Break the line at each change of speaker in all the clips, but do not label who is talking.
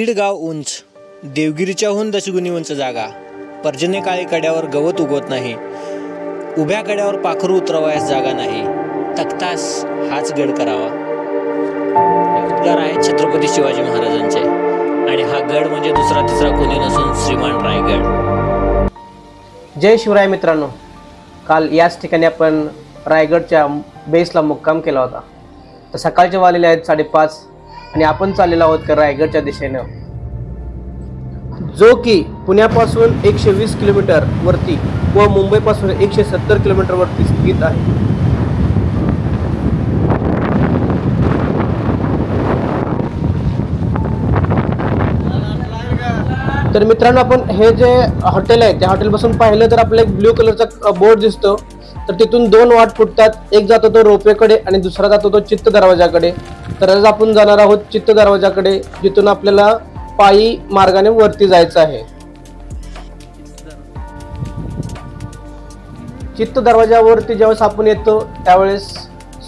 दीड गाव उंच, देवगिरीच्याहून दशगुणी उंच जागा, पर्जन्य काळी कड्यावर गवत उगवत नाही, उभ्या कड्यावर पाखरू उतरवायस जागा नाही, तख्तास हाच गड करावा. हे उद्गार आहेत छत्रपती शिवाजी महाराजांचे आणि हा गड म्हणजे दुसरा तिसरा कोणी नसून श्रीमान रायगड.
जय शिवराय मित्रांनो, काल याच ठिकाणी आपण रायगडच्या बेसला मुक्काम केला होता. तर सकाळचे वाजलेले आहेत 5:30 आणि आपण चाललेलो आहोत रायगडच्या दिशेनं, जो की पुण्यापासून 120 किलोमीटर वरती व मुंबईपासून 170 किलोमीटर वरती स्थित आहे. तर मित्रांनो, आपण हे जे हॉटेल आहे त्या हॉटेलपासून पाहिलं तर आपल्याला एक ब्ल्यू कलरचा बोर्ड दिसतो. तर तिथून दोन वाट फुटतात, एक जातो तो रोपवेकडे आणि दुसरा जातो तो चित्त दरवाजाकडे. तर आज आपण जाणार आहोत चित्त दरवाजाकडे, जिथून आपल्याला पायी मार्गाने वरती जायचं आहे. चित्त दरवाजावरती ज्यावेळेस आपण येतो त्यावेळेस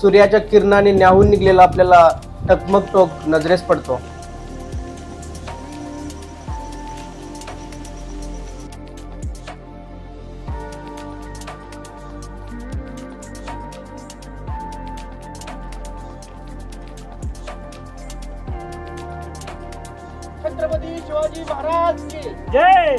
सूर्याच्या किरणाने न्याहून निघलेला आपल्याला टकमक टोक नजरेस पडतो. छत्रपती शिवाजी महाराज की जय.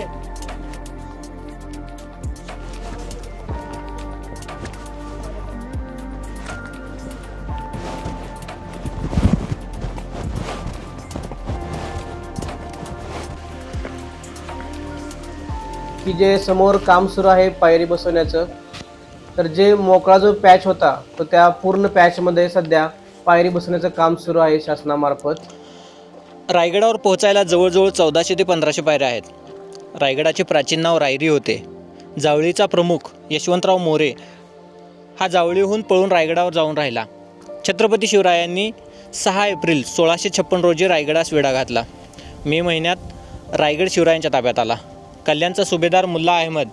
की जे समोर काम सुरू आहे पायरी बसवण्याचं, तर जे मोकळा जो पॅच होता तो त्या पूर्ण पॅचमध्ये सध्या पायरी बसवण्याचं काम सुरू आहे शासनामार्फत.
रायगडावर पोहोचायला जवळजवळ 1400 ते 1500 पायऱ्या आहेत. रायगडाचे प्राचीन नाव रायरी होते. जावळीचा प्रमुख यशवंतराव मोरे हा जावळीहून पळून रायगडावर जाऊन राहिला. छत्रपती शिवरायांनी 6 एप्रिल 1656 रोजी रायगडास वेढा घातला. मे महिन्यात रायगड शिवरायांच्या ताब्यात आला. कल्याणचा सुभेदार मुल्ला अहमद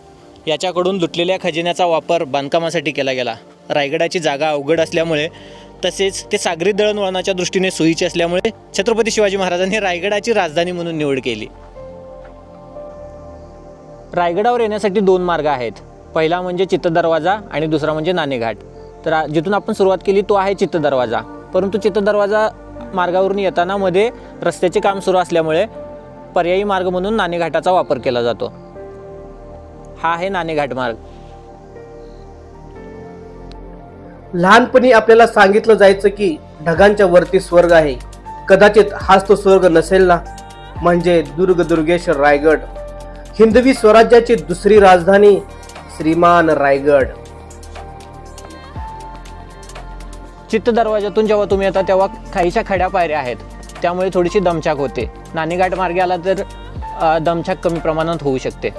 याच्याकडून लुटलेल्या खजिन्याचा वापर बांधकामासाठी केला गेला. रायगडाची जागा अवघड असल्यामुळे तसेच ते सागरी दळणवळणाच्या दृष्टीने सोयीचे असल्यामुळे छत्रपती शिवाजी महाराजांनी रायगडाची राजधानी म्हणून निवड केली. रायगडावर येण्यासाठी 2 मार्ग आहेत. पहिला म्हणजे चित्त दरवाजा आणि दुसरा म्हणजे नाणेघाट. तर जिथून आपण सुरुवात केली तो आहे चित्त दरवाजा. परंतु चित्त दरवाजा मार्गावरून येताना मध्ये रस्त्याचे काम सुरू असल्यामुळे पर्यायी मार्ग म्हणून नाणेघाटाचा वापर केला जातो. हा आहे नाणेघाट मार्ग.
लहानपणी आपल्याला सांगितलं जायचं की ढगांच्या वरती स्वर्ग आहे. कदाचित हाच तो स्वर्ग नसेल ना, म्हणजे दुर्ग दुर्गेश्वर रायगड, हिंदवी स्वराज्याची दुसरी राजधानी श्रीमान रायगड.
चित्त दरवाजातून जेव्हा तुम्ही येता तेव्हा काहीशा खड्या पायऱ्या आहेत, त्यामुळे थोडीशी दमछाक होते. नाणेघाट मार्गे आला तर दमछाक कमी प्रमाणात होऊ शकते.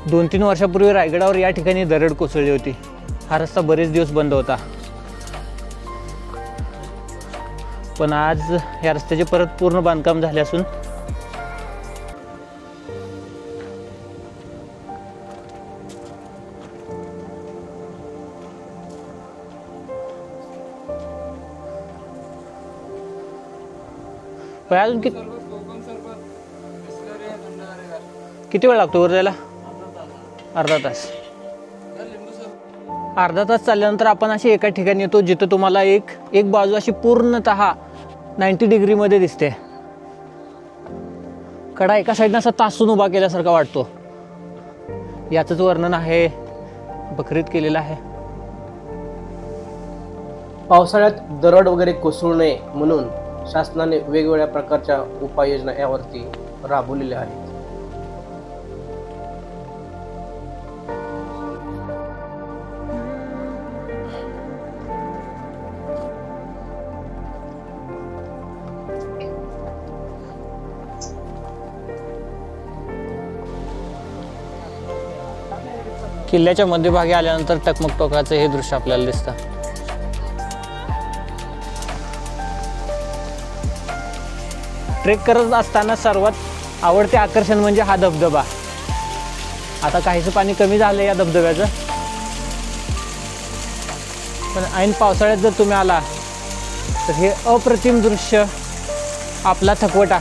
दोन 3 वर्षापूर्वी रायगडावर या ठिकाणी दरड कोसळली होती. हा रस्ता बरेच दिवस बंद होता, पण आज या रस्त्याचे परत पूर्ण बांधकाम झाले असून अजून किती वेळ लागतो वर जायला? अर्धा तास चालल्यानंतर आपण अशी एका ठिकाणी येतो जिथं तुम्हाला एक बाजू अशी पूर्णतः 90 डिग्रीमध्ये दिसते. कडा एका साईडनं असा तासून उभा केल्यासारखा वाटतो. याचंच वर्णन आहे बखरीत केलेलं आहे.
पावसाळ्यात दरड वगैरे कोसळू नये म्हणून शासनाने वेगवेगळ्या प्रकारच्या उपाययोजना यावरती राबवलेल्या आहेत.
किल्ल्याच्या मध्यभागी आल्यानंतर टकमक टोकाचं हे दृश्य आपल्याला दिसतं. ट्रेक करत असताना सर्वात आवडते आकर्षण म्हणजे हा धबधबा. आता काहीसं पाणी कमी झालं या धबधब्याचं, पण ऐन पावसाळ्यात जर तुम्ही आला तर हे अप्रतिम दृश्य. आपला थकवटा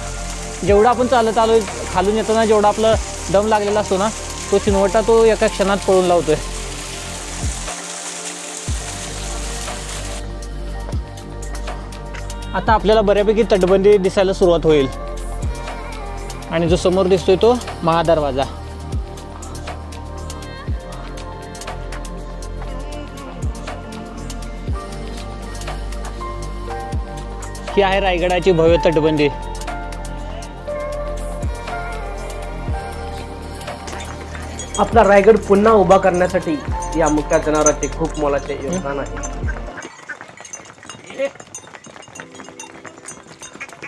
जेवढा आपण चालत आलो खालून येताना जेवढा आपला दम लागलेला असतो ना, तो चिनवटा तो एका क्षणात पळून लावतोय. आता आपल्याला बऱ्यापैकी तटबंदी दिसायला सुरुवात होईल आणि जो समोर दिसतोय तो महादरवाजा. ही आहे रायगडाची भव्य तटबंदी.
आपला रायगड पुन्हा उभा करण्यासाठी या मुक्या जनावरांचे खूप मोलाचे योगदान आहे.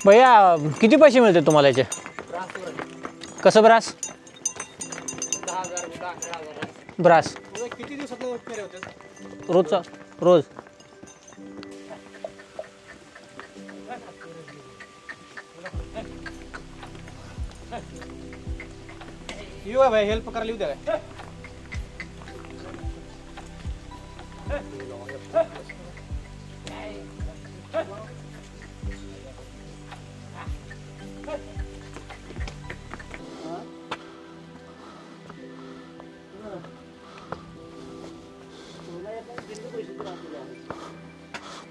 भैया किती पैसे मिळते तुम्हाला याचे? कसं ब्रास? ब्रास
किती दिवसात
रोजचा रोज?
येऊ भाई, हेल्प करायला येऊ द्या.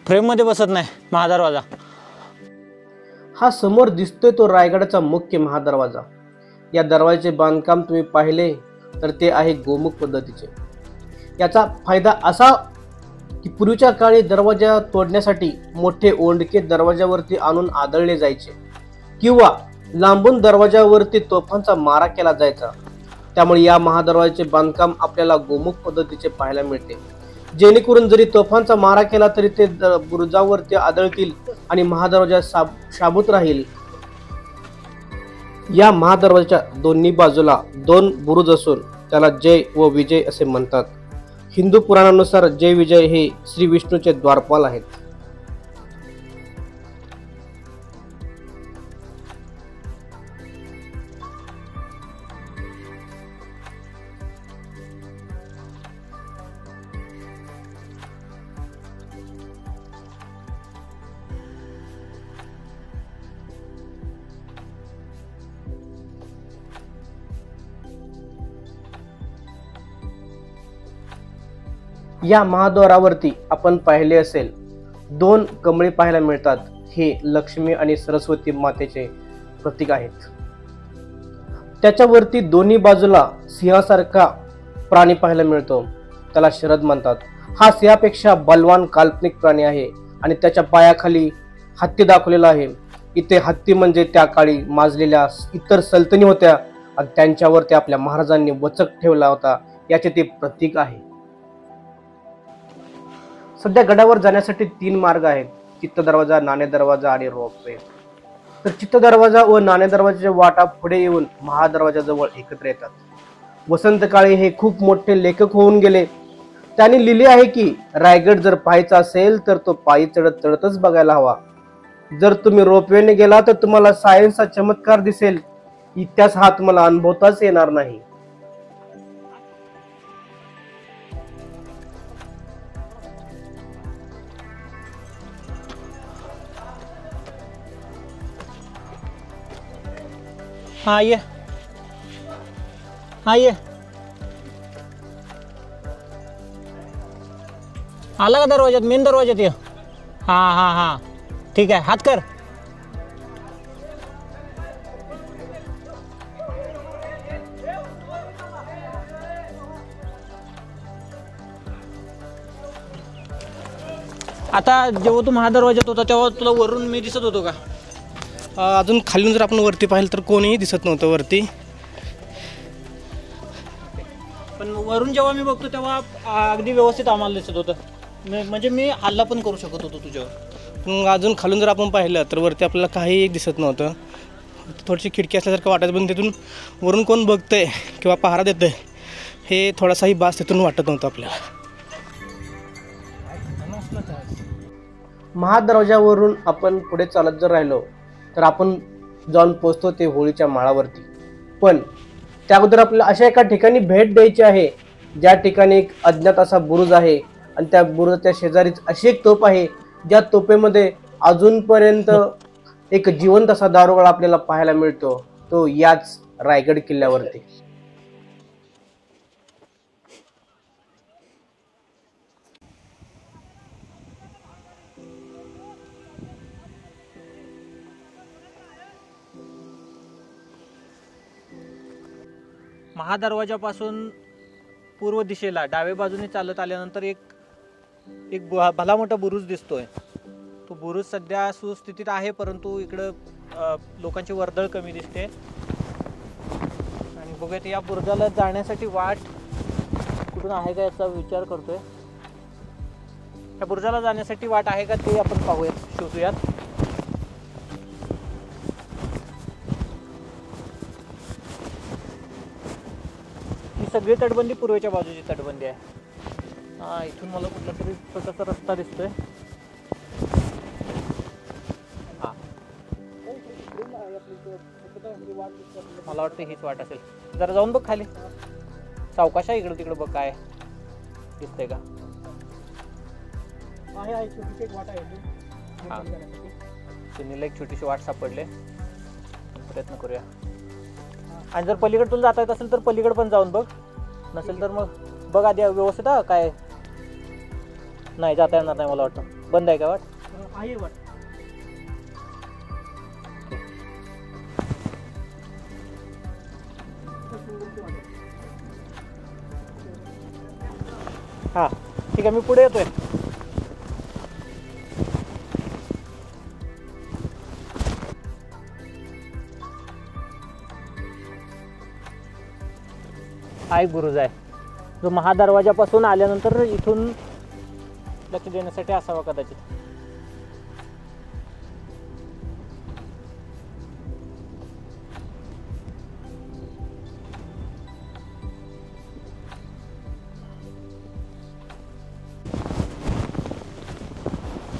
फ्रेममध्ये बसत नाही महादरवाजा.
हा समोर दिसतोय तो रायगडाचा मुख्य महादरवाजा. या दरवाजाचे बांधकाम तुम्ही पाहिले तर ते आहे गोमुख पद्धतीचे. याचा फायदा असा की पूर्वीच्या काळी दरवाजा तोडण्यासाठी मोठे ओंडके दरवाजावरती आणून आदळले जायचे किंवा लांबून दरवाजावरती तोफांचा मारा केला जायचा. त्यामुळे या महादरवाजाचे बांधकाम आपल्याला गोमुख पद्धतीचे पाहायला मिळते, जेणेकरून जरी तोफांचा मारा केला तरी ते बुरुजावरती आदळतील आणि महादरवाजा शाबूत राहील. या महादरवाजाच्या दोन्ही बाजूला 2 बुरुज असून त्याला जय व विजय असे म्हणतात. हिंदू पुराणानुसार जय विजय हे श्री विष्णूचे द्वारपाल आहेत. या महाद्वारावरती आपण पाहिले असेल 2 कमळे पाहायला मिळतात. हे लक्ष्मी आणि सरस्वती मातेचे प्रतीक आहेत. त्याच्यावरती दोन्ही बाजूला सिंहासारखा प्राणी पाहायला मिळतो, त्याला शरद म्हणतात. हा सिंहापेक्षा बलवान काल्पनिक प्राणी आहे आणि त्याच्या पायाखाली हत्ती दाखवलेला आहे. इथे हत्ती म्हणजे त्या काळी माजलेल्या इतर सल्तनी होत्या आणि त्यांच्यावरती आपल्या महाराजांनी वचक ठेवला होता, याचे ते प्रतीक आहे. सध्या गडावर जाण्यासाठी 3 मार्ग आहेत: चित्त दरवाजा, नाणे दरवाजा आणि रोपवे. तर चित्त दरवाजा व नाणे दरवाजाच्या वाटा पुढे येऊन महादरवाजाजवळ एकत्र येतात. वसंत काळे हे खूप मोठे लेखक होऊन गेले. त्यांनी लिहिले आहे की रायगड जर पाहायचा असेल तर तो पायी चढत चढतच बघायला हवा. जर तुम्ही रोपवेने गेला तर तुम्हाला सायन्सचा चमत्कार दिसेल, इतिहास हा तुम्हाला अनुभवताच येणार नाही.
हाँ ये आला का दरवाजात? मेन दरवाजात ये. हाँ ठीक आहे, हात कर. आता जेव्हा तू महादरवाजात होता तेव्हा तुला वरून मी दिसत होतो का?
अजून खालून जर आपण वरती पाहिलं तर कोणीही दिसत नव्हतं वरती.
पण वरून जेव्हा मी बघतो तेव्हा अगदी व्यवस्थित आम्हाला दिसत होतं. म्हणजे मी हल्ला पण करू शकत होतो तुझ्यावर.
मग अजून खालून जर आपण पाहिलं तर वरती आपल्याला काही दिसत नव्हतं. थोडीशी खिडकी असल्यासारखं वाटायचं, पण तिथून वरून कोण बघतंय किंवा पहारा देतंय हे थोडासाही बास तिथून वाटत नव्हतं आपल्याला. महादरवाजावरून आपण पुढे चालत जर राहिलो तर आपण जाऊन पोहोचतो ते होळीच्या माळावरती. पण त्या अगोदर आपल्याला अशा एका ठिकाणी भेट द्यायची आहे ज्या ठिकाणी एक अज्ञात असा बुरुज आहे आणि त्या बुरुजाच्या शेजारीच अशी एक तोफ आहे ज्या तोफेमध्ये अजूनपर्यंत एक जिवंत असा दारुगोळा आपल्याला पाहायला मिळतो, तो याच रायगड किल्ल्यावरती.
महादरवाजापासून पूर्व दिशेला डाव्या बाजूने चालत आल्यानंतर एक भला मोठा बुरुज दिसतोय. तो बुरुज सध्या सुस्थितीत आहे, परंतु इकडं लोकांची वर्दळ कमी दिसते. आणि बघूयात या बुरुजाला जाण्यासाठी वाट कुठून आहे का याचा विचार करतोय. या बुरुजाला जाण्यासाठी वाट आहे का ते आपण पाहूयात, शोधूयात. ही सगळी तटबंदी पूर्वेच्या बाजूची तटबंदी आहे. हा, इथून मला कुठला तरी छोटासा रस्ता दिसतोय. हा, मला वाटतं हीच वाट असेल. जरा जाऊन बघ खाली, सावकाश आहे, इकडं तिकडं बघ काय दिसतंय का. हा, सुनीलला एक छोटीशी वाट सापडले, प्रयत्न करूया. आणि जर पलीकडे तुला जाता येत असेल तर पलीकडे पण जाऊन बघ, नसेल तर मग बघ आधी व्यवस्थित. हा, काय नाही जाता येणार नाही मला वाटतं. बंद आहे का वाट? आहे वाट. हा ठीक आहे, मी पुढे येतोय. हा एक बुरुज आहे जो महादरवाजापासून आल्यानंतर इथून लक्ष देण्यासाठी असावा कदाचित.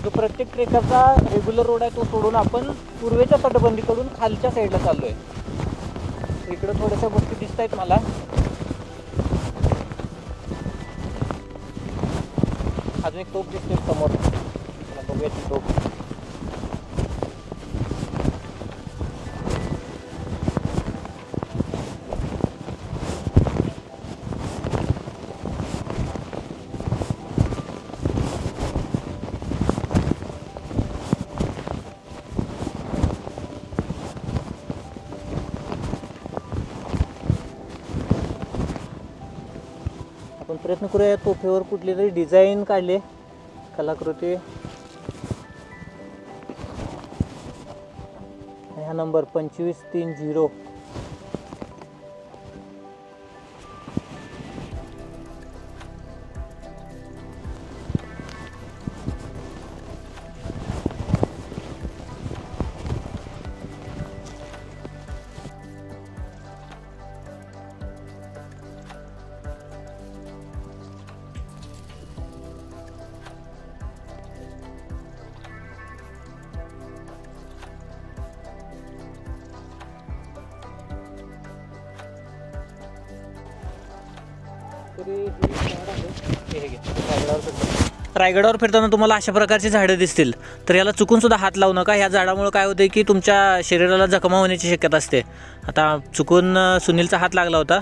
जो प्रत्येक ट्रेकरचा रेग्युलर रोड आहे तो सोडून आपण पूर्वेच्या तटबंदीकडून खालच्या साईडला चाललोय. इकडे थोड्याशा गोष्टी दिसत आहेत मला. अजून एक तोफ दिसते समोर, बघूया ती तोफ. आपण प्रयत्न करूया तोफेवर कुठली तरी डिझाईन काढले, कलाकृती. हा नंबर 2530. रायगडावर फिरताना तुम्हाला अशा प्रकारची झाडं दिसतील, तर याला चुकून सुद्धा हात लावू नका. ह्या झाडामुळे काय होते की तुमच्या शरीराला जखमा होण्याची शक्यता असते. आता चुकून सुनीलचा हात लागला होता,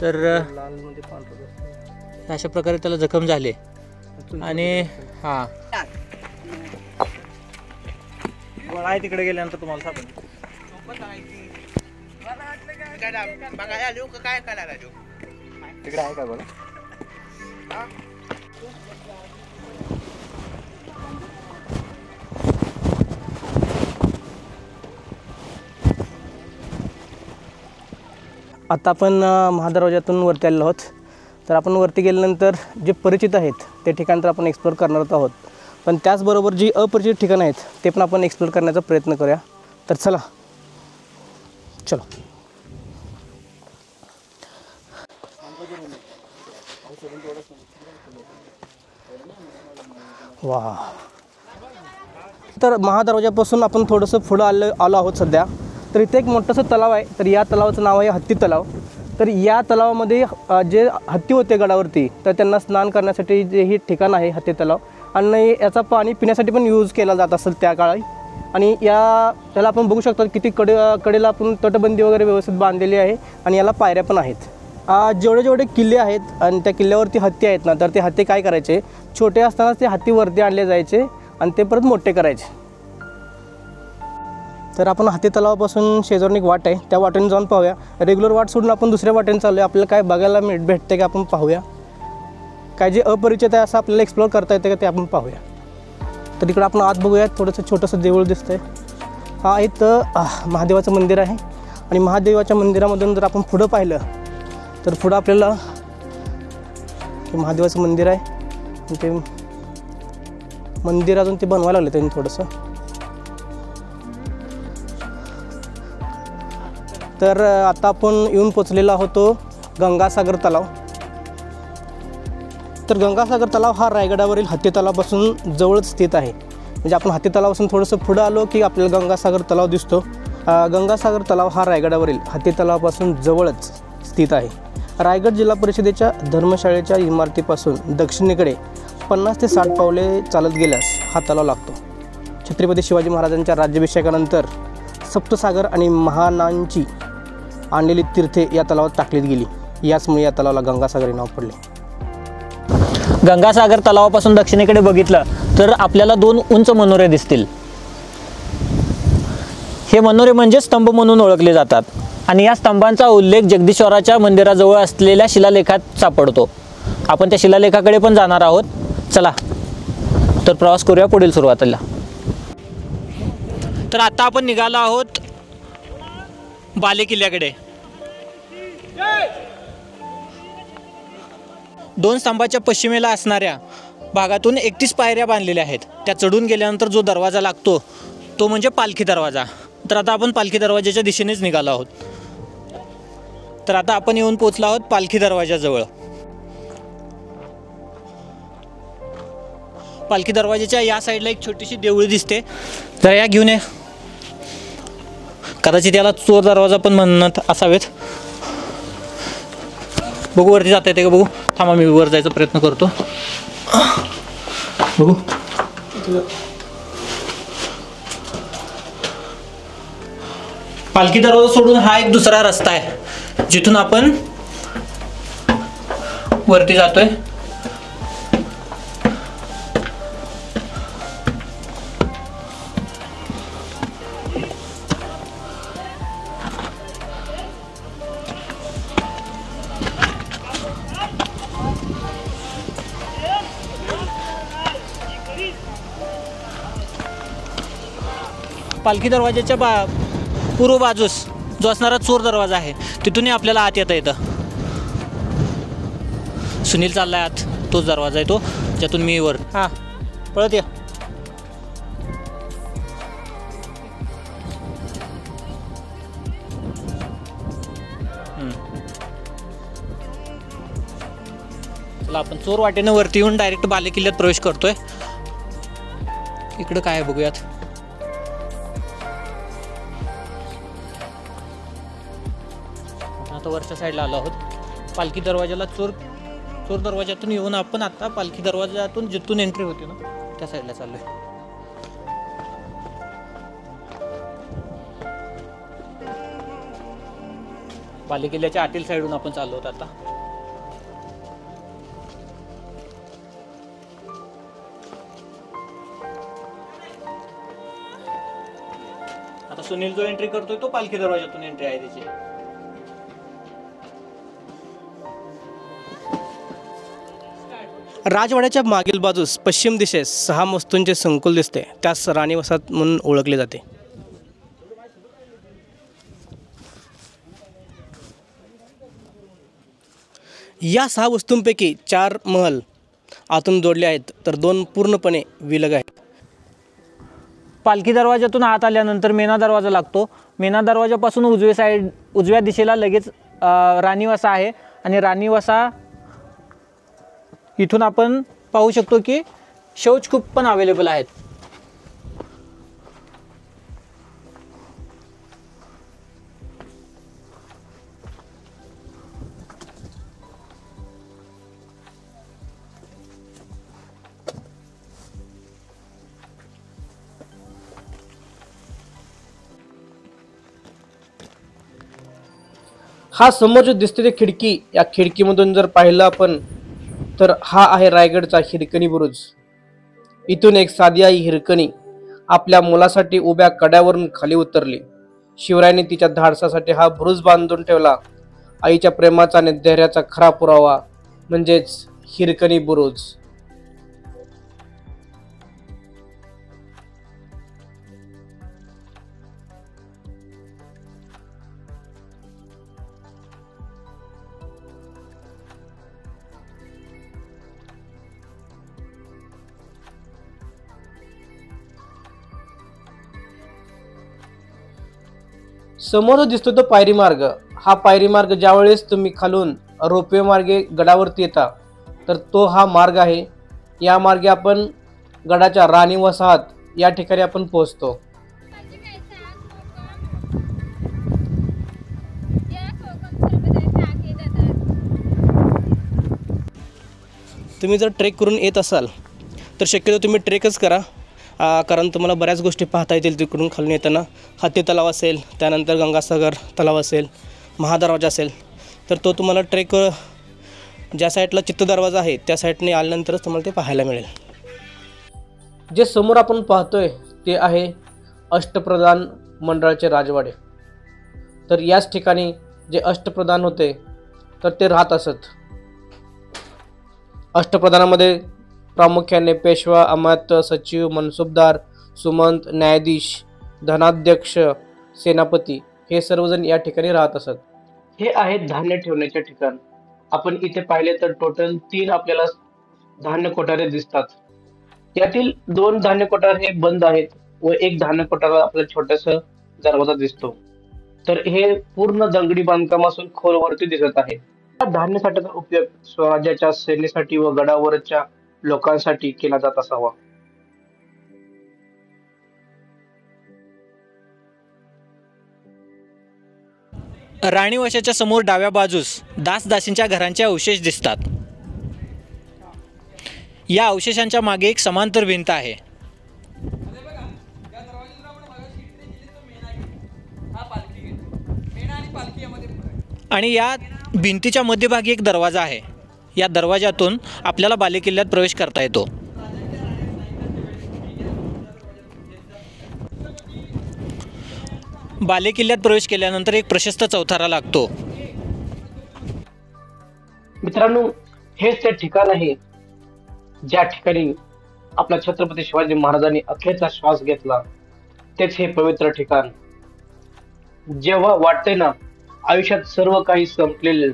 तर अशा प्रकारे त्याला जखम झाले. आणि हां, गोळा आहे तिकडे गेल्यानंतर तुम्हाला सापडेल. तिकडे आहे का गोळा?
आता आपण महादरवाजातून वरती आलेलो आहोत. तर आपण वरती गेल्यानंतर जे परिचित आहेत ते ठिकाण तर आपण एक्सप्लोर करणार आहोत, पण त्याचबरोबर जी अपरिचित ठिकाणं आहेत ते पण आपण एक्सप्लोर करण्याचा प्रयत्न करूया. तर चला, चलो. वा, तर महादरवाजापासून आपण थोडंसं पुढं आलो आहोत सध्या. तर इथे एक मोठंसं तलाव आहे. तर या तलावाचं नाव आहे हत्ती तलाव. तर या तलावामध्ये जे हत्ती होते गडावरती, तर त्यांना स्नान करण्यासाठी जे हे ठिकाण आहे हत्ती तलाव, आणि याचा पाणी पिण्यासाठी पण यूज केला जात असेल त्या काळी. आणि त्याला आपण बघू शकतो किती कडेला आपण तटबंदी वगैरे व्यवस्थित बांधलेली आहे आणि याला पायऱ्या पण आहेत. जेवढे किल्ले आहेत आणि त्या किल्ल्यावरती हत्ती आहेत ना, तर ते हत्ती काय करायचे, छोटे असतानाच ते हत्ती वरती आणले जायचे आणि ते परत मोठे करायचे. तर आपण हत्ती तलावापासून शेजारून एक वाट आहे, त्या वाटेने जाऊन पाहूया. रेग्युलर वाट सोडून आपण दुसऱ्या वाटेने चाललो आहे. आपल्याला काय बघायला भेटते का आपण पाहूया. काय जे अपरिचित आहे असं आपल्याला एक्सप्लोअर करता येते का ते आपण पाहूया. तर इकडं आपण आत बघूया. थोडंसं छोटंसं देऊळ दिसतंय. हा इथं महादेवाचं मंदिर आहे आणि महादेवाच्या मंदिरामधून जर आपण पुढं पाहिलं तर पुढं आपल्याला महादेवाचं मंदिर आहे. ते मंदिर अजून ते बनवायला लागलं त्यांनी थोडंसं. तर आता आपण येऊन पोचलेलो आहोत गंगासागर तलाव. तर गंगासागर तलाव हा रायगडावरील हत्ती तलावापासून जवळच स्थित आहे. म्हणजे आपण हत्ती तलावापासून थोडंसं पुढं आलो की आपल्याला गंगासागर तलाव दिसतो. गंगासागर तलाव हा रायगडावरील हत्ती तलावापासून जवळच स्थित आहे. रायगड जिल्हा परिषदेच्या धर्मशाळेच्या इमारतीपासून दक्षिणेकडे 50 ते 60 पावले चालत गेल्यास हा तलाव लागतो. छत्रपती शिवाजी महाराजांच्या राज्याभिषेकानंतर सप्तसागर आणि महानांची आणलेली तीर्थे या तलावात टाकलीत गेली. याचमुळे या तलावाला गंगासागर हे नाव पडले.
गंगासागर तलावापासून दक्षिणेकडे बघितलं तर आपल्याला 2 उंच मनोरे दिसतील. हे मनोरे म्हणजे स्तंभ म्हणून ओळखले जातात आणि या स्तंभांचा उल्लेख जगदीश्वराच्या मंदिराजवळ असलेल्या शिलालेखात सापडतो. आपण त्या शिलालेखाकडे पण जाणार आहोत. चला तर प्रवास करूया पुढील सुरुवातीला. तर आता आपण निघालो आहोत बालेकिल्ल्याकडे. 2 स्तंभाच्या पश्चिमेला असणाऱ्या भागातून 31 पायऱ्या बांधलेल्या आहेत. त्या चढून गेल्यानंतर जो दरवाजा लागतो तो म्हणजे पालखी दरवाजा. तर आता आपण पालखी दरवाजाच्या दिशेनेच निघालो आहोत. तर आता आपण येऊन पोचलो आहोत पालखी दरवाजाजवळ. पालखी दरवाजाच्या या साईडला एक छोटीशी देवळी दिसते. तर या घेऊन ये. कदाचित याला चोर दरवाजा पण म्हणत असावेत. बघू वरती जाता येते का बघू. थांबा मी वर जायचा प्रयत्न करतो. बघू. पालखी दरवाजा सोडून हा एक दुसरा रस्ता आहे जिथून आपण वरती जातोय. पालखी दरवाजाच्या पूर्व बाजूस जो असणारा चोर दरवाजा आहे तिथूनही आपल्याला आत येता येतं. सुनील चाललाय आत. तोच दरवाजा आहे तो ज्यातून मी वर. हां पळत या. चला आपण चोर वाटेनं वरती येऊन डायरेक्ट बालेकिल्ल्यात प्रवेश करतोय. इकडं काय आहे बघूयात. आता वरच्या साईडला आलो आहोत. पालखी दरवाजाला चोर दरवाजातून येऊन आपण आता पालखी दरवाजातून जिथून एंट्री होती ना त्या साईडला चाललोय. बालेकिल्ल्याच्या आतील साईडून आपण चाललो आहोत. आता सुनील जो एंट्री करतोय तो पालखी दरवाजातून एंट्री आहे त्याची.
राजवाड्याच्या मागील बाजूस पश्चिम दिशेस 6 मस्तूंचे संकुल दिसते. त्यास राणी वसाहत म्हणून ओळखले जाते. या 6 वस्तूंपैकी 4 महल आतून जोडले आहेत तर 2 पूर्णपणे विलग आहेत.
पालखी दरवाजातून आत आल्यानंतर मेना दरवाजा लागतो. मेना दरवाजापासून उजव्या दिशेला लगेच राणीवसा आहे आणि राणीवसा इथून आपण पाहू शकतो की शौचकूप पण अवेलेबल आहेत.
हा समोर जो दिसते ते खिडकी, या खिडकीमधून जर पाहिलं आपण तर हा आहे रायगडचा हिरकणी बुरुज. इथून एक साधी आई हिरकणी आपल्या मुलासाठी उभ्या कड्यावरून खाली उतरली. शिवरायांनी तिच्या धाडसासाठी हा बुरुज बांधून ठेवला. आईच्या प्रेमाचा आणि धैर्याचा खरा पुरावा म्हणजेच हिरकणी बुरुज. समोर दिसतो तो पायरी मार्ग. हा पायरी मार्ग ज्यावेळेस तुम्ही खालून रोपवे मार्गे गडावरती येता तर तो हा मार्ग आहे. या मार्गे आपण गडाच्या राणी वसाहत या ठिकाणी आपण पोहोचतो.
तुम्ही जर ट्रेक करून येत असाल तर शक्यतो तुम्ही ट्रेकच करा, कारण तुम्हाला बऱ्याच गोष्टी पाहता येतील. तिकडून खालून येताना हत्ती तलाव असेल, त्यानंतर गंगासागर तलाव असेल, महादरवाजा असेल, तर तो तुम्हाला ट्रेक ज्या साईडला चित्त दरवाजा आहे त्या साईडने आल्यानंतरच तुम्हाला ते पाहायला मिळेल.
जे समोर आपण पाहतोय ते आहे अष्टप्रधान मंडळाचे राजवाडे. तर याच ठिकाणी जे अष्टप्रधान होते तर ते राहत असत. अष्टप्रधानामध्ये प्रामुख्याने पेशवा, अमात्य, सचिव, मनसुबदार, सुमंत, न्यायाधीश, धनाध्यक्ष, सेनापती हे सर्वजण या ठिकाणी राहत असत. हे आहेत धान्य ठेवण्याचे ठिकाण. आपण इथे पाहिले तर टोटल 3 आपल्याला धान्य कोठारे दिसतात. यातील 2 धान्य कोठार हे बंद आहेत व एक धान्य कोठार आपल्याला छोटस दरवाजा दिसतो. तर हे पूर्ण दगडी बांधकामापासून खोलवरती दिसत आहे. धान्य साठ्याचा उपयोग स्वराज्याच्या सेनेसाठी व गडावरच्या लोकांसाठी केला जात असावा.
राणी वशाच्या समोर डाव्या बाजूस दासदासींच्या घरांचे अवशेष दिसतात. या अवशेषांच्या मागे एक समांतर भिंत आहे. आणि या भिंतीच्या मध्यभागी एक दरवाजा आहे. या दरवाजातून आपल्याला बालेकिल्ल्यात प्रवेश करता येतो. बालेकिल्ल्यात प्रवेश केल्यानंतर एक प्रशस्त चौथारा लागतो.
मित्रांनो, हेच ते ठिकाण आहे ज्या ठिकाणी आपला छत्रपती शिवाजी महाराजांनी अखेरचा श्वास घेतला. तेच हे पवित्र ठिकाण. जेव्हा वाटते ना आयुष्यात सर्व काही संपलेले,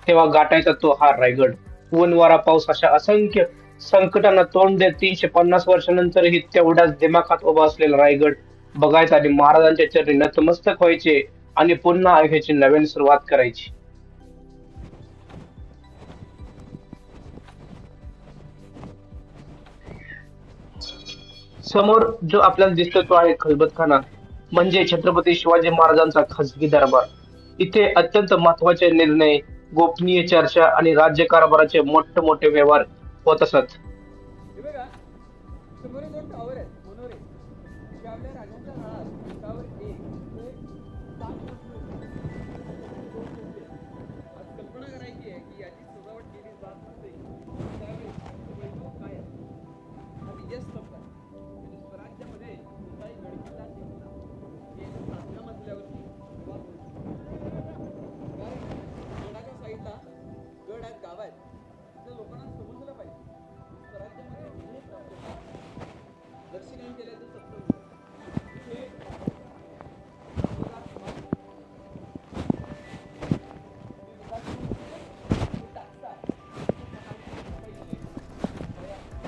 तेव्हा गाठायचा तो हा रायगड. ऊन वारा पाऊस अशा असंख्य संकटांना तोंड देत 350 वर्षानंतरही तेवढ्याच दिमाखात उभा असलेला रायगड बघायचा आणि महाराजांच्या चरणी नतमस्तक व्हायचे आणि पुन्हा आयुष्याची नवीन सुरुवात करायची. समोर जो आपल्याला दिसतो तो आहे खलबतखाना, म्हणजे छत्रपती शिवाजी महाराजांचा खासगी दरबार. इथे अत्यंत महत्त्वाचे निर्णय, गोपनीय चर्चा आणि राज्यकारभाराचे मोठे व्यवहार होत असत.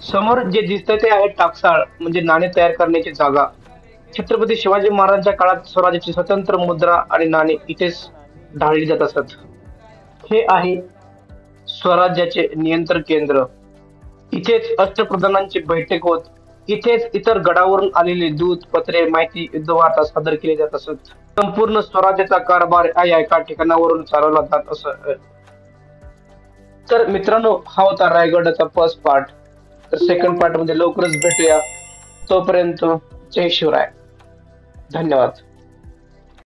समोर जे दिसतंय ते आहे टाकसाळ, म्हणजे नाणे तयार करण्याची जागा. छत्रपती शिवाजी महाराजांच्या काळात स्वराज्याची स्वतंत्र मुद्रा आणि नाणे इथेच ढाळली जात असत. हे आहे स्वराज्याचे नियंत्रण केंद्र. इथेच अष्टप्रधानांची बैठक होत. इथेच इतर गडावरून आलेले दूत, पत्रे, माहिती, युद्धवार्ता सादर केली जात असत. संपूर्ण स्वराज्याचा कारभार या एका ठिकाणावरून चालवला जात असत. तर मित्रांनो, हा होता रायगडाचा फर्स्ट पार्ट. तर सेकंड पार्ट मध्ये लवकरच भेटूया. तोपर्यंत जय शिवराय. धन्यवाद.